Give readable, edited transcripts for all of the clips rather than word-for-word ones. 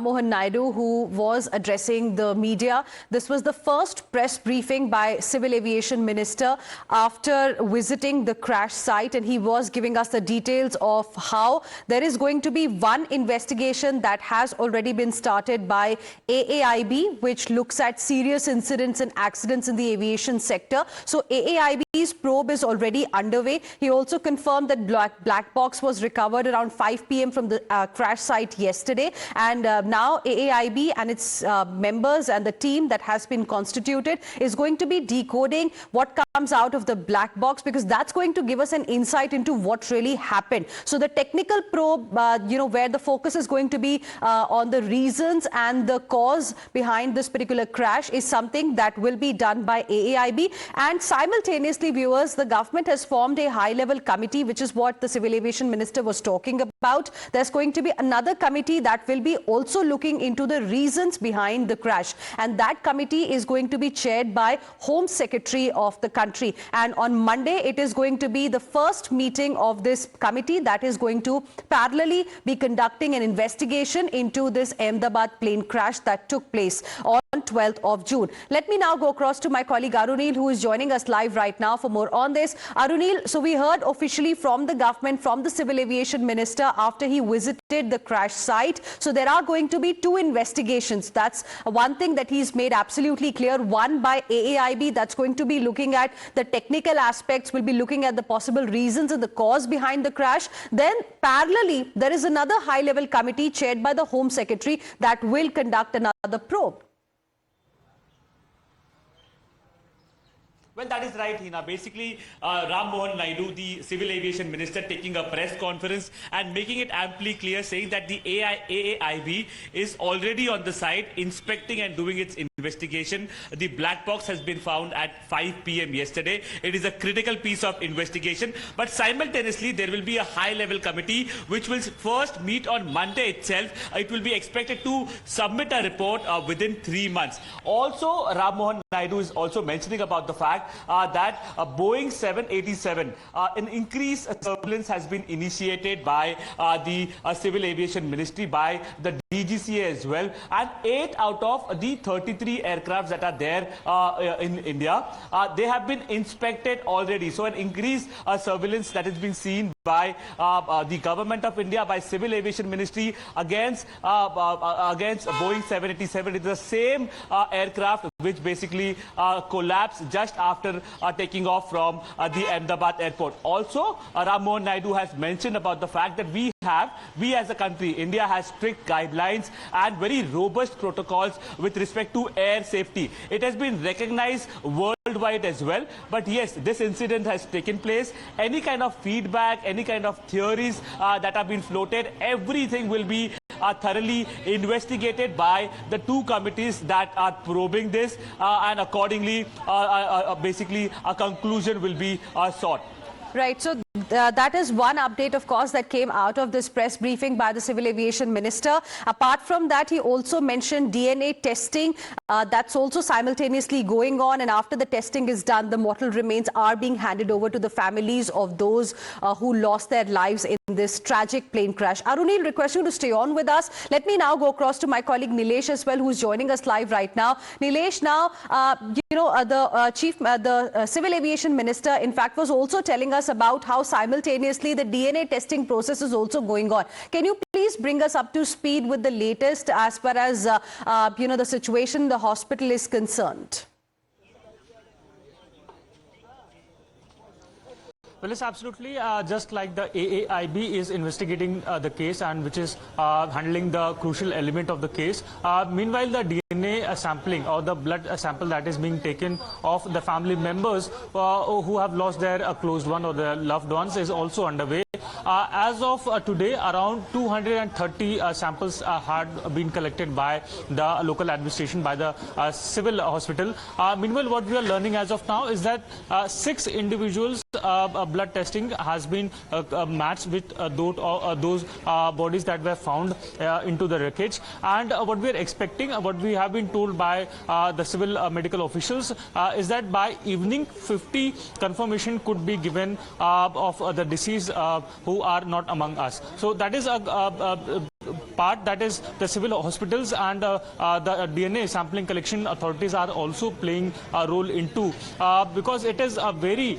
Mohan Naidu, who was addressing the media. This was the first press briefing by Civil Aviation Minister after visiting the crash site, and he was giving us the details of how there is going to be one investigation that has already been started by AAIB, which looks at serious incidents and accidents in the aviation sector. So AAIB's probe is already underway. He also confirmed that black box was recovered around 5 p.m. from the crash site yesterday, and now AAIB and its members and the team that has been constituted is going to be decoding what comes out of the black box, because that's going to give us an insight into what really happened. So the technical probe, where the focus is going to be on the reasons and the cause behind this particular crash, is something that will be done by AAIB. And simultaneously, viewers, the government has formed a high-level committee, which is what the Civil Aviation Minister was talking about. There's going to be another committee that will be also looking into the reasons behind the crash, and that committee is going to be chaired by Home Secretary of the country. And on Monday, it is going to be the first meeting of this committee that is going to parallelly be conducting an investigation into this Ahmedabad plane crash that took place on 12th of June. Let me now go across to my colleague Arunil, who is joining us live right now for more on this. Arunil, so we heard officially from the government, from the Civil Aviation Minister, after he visited the crash site. So there are going to be two investigations. That's one thing that he's made absolutely clear. One by AAIB, that's going to be looking at the technical aspects, will be looking at the possible reasons and the cause behind the crash. Then parallelly, there is another high-level committee chaired by the Home Secretary that will conduct another probe. Well, that is right, Hina. Basically, Ram Mohan Naidu, the Civil Aviation Minister, taking a press conference and making it amply clear, saying that the AAIB is already on the site inspecting and doing its investigation. The black box has been found at 5 p.m. yesterday. It is a critical piece of investigation. But simultaneously, there will be a high-level committee which will first meet on Monday itself. It will be expected to submit a report within 3 months. Also, Ram Mohan Naidu is also mentioning about the fact that Boeing 787, an increased surveillance has been initiated by the Civil Aviation Ministry, by the DGCA as well, and 8 out of the 33 aircrafts that are there in India, they have been inspected already. So an increased surveillance that has been seen by the Government of India, by Civil Aviation Ministry against Boeing 787. It's the same aircraft which basically collapsed just after taking off from the Ahmedabad airport. Also, Ram Mohan Naidu has mentioned about the fact that we as a country, India has strict guidelines and very robust protocols with respect to air safety. It has been recognized worldwide as well. But yes, this incident has taken place. Any kind of feedback, any kind of theories that have been floated, everything will be thoroughly investigated by the two committees that are probing this, and accordingly, basically, a conclusion will be sought. Right. So that is one update, of course, that came out of this press briefing by the Civil Aviation Minister. Apart from that, he also mentioned DNA testing. That's also simultaneously going on. And after the testing is done, the mortal remains are being handed over to the families of those who lost their lives in this tragic plane crash. Arunil, request you to stay on with us. Let me now go across to my colleague Nilesh as well, who's joining us live right now. Nilesh, now, the Civil Aviation Minister, in fact, was also telling us about how simultaneously the DNA testing process is also going on. Can you please bring us up to speed with the latest as far as the situation in the hospital is concerned? Well, it's absolutely just like the AAIB is investigating the case, and which is handling the crucial element of the case. Meanwhile, the DNA sampling or the blood sample that is being taken of the family members who have lost their closed one or their loved ones is also underway. As of today, around 230 samples had been collected by the local administration, by the civil hospital. Meanwhile, what we are learning as of now is that 6 individuals' blood testing has been matched with those bodies that were found into the wreckage. And what we are expecting, what we have been told by the civil medical officials, is that by evening, 50 confirmation could be given of the deceased who are not among us. So that is a part, that is the civil hospitals and the DNA sampling collection authorities are also playing a role into, because it is a very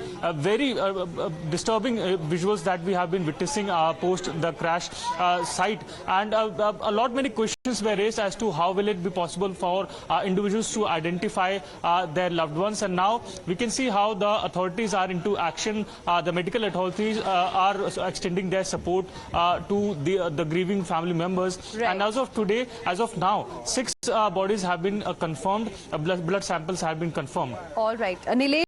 disturbing visuals that we have been witnessing post the crash site, and many questions were raised as to how will it be possible for individuals to identify their loved ones. And now we can see how the authorities are into action. The medical authorities are extending their support to the grieving family members. Right. And as of today, as of now, 6 bodies have been confirmed. Blood samples have been confirmed. All right. Nilesh.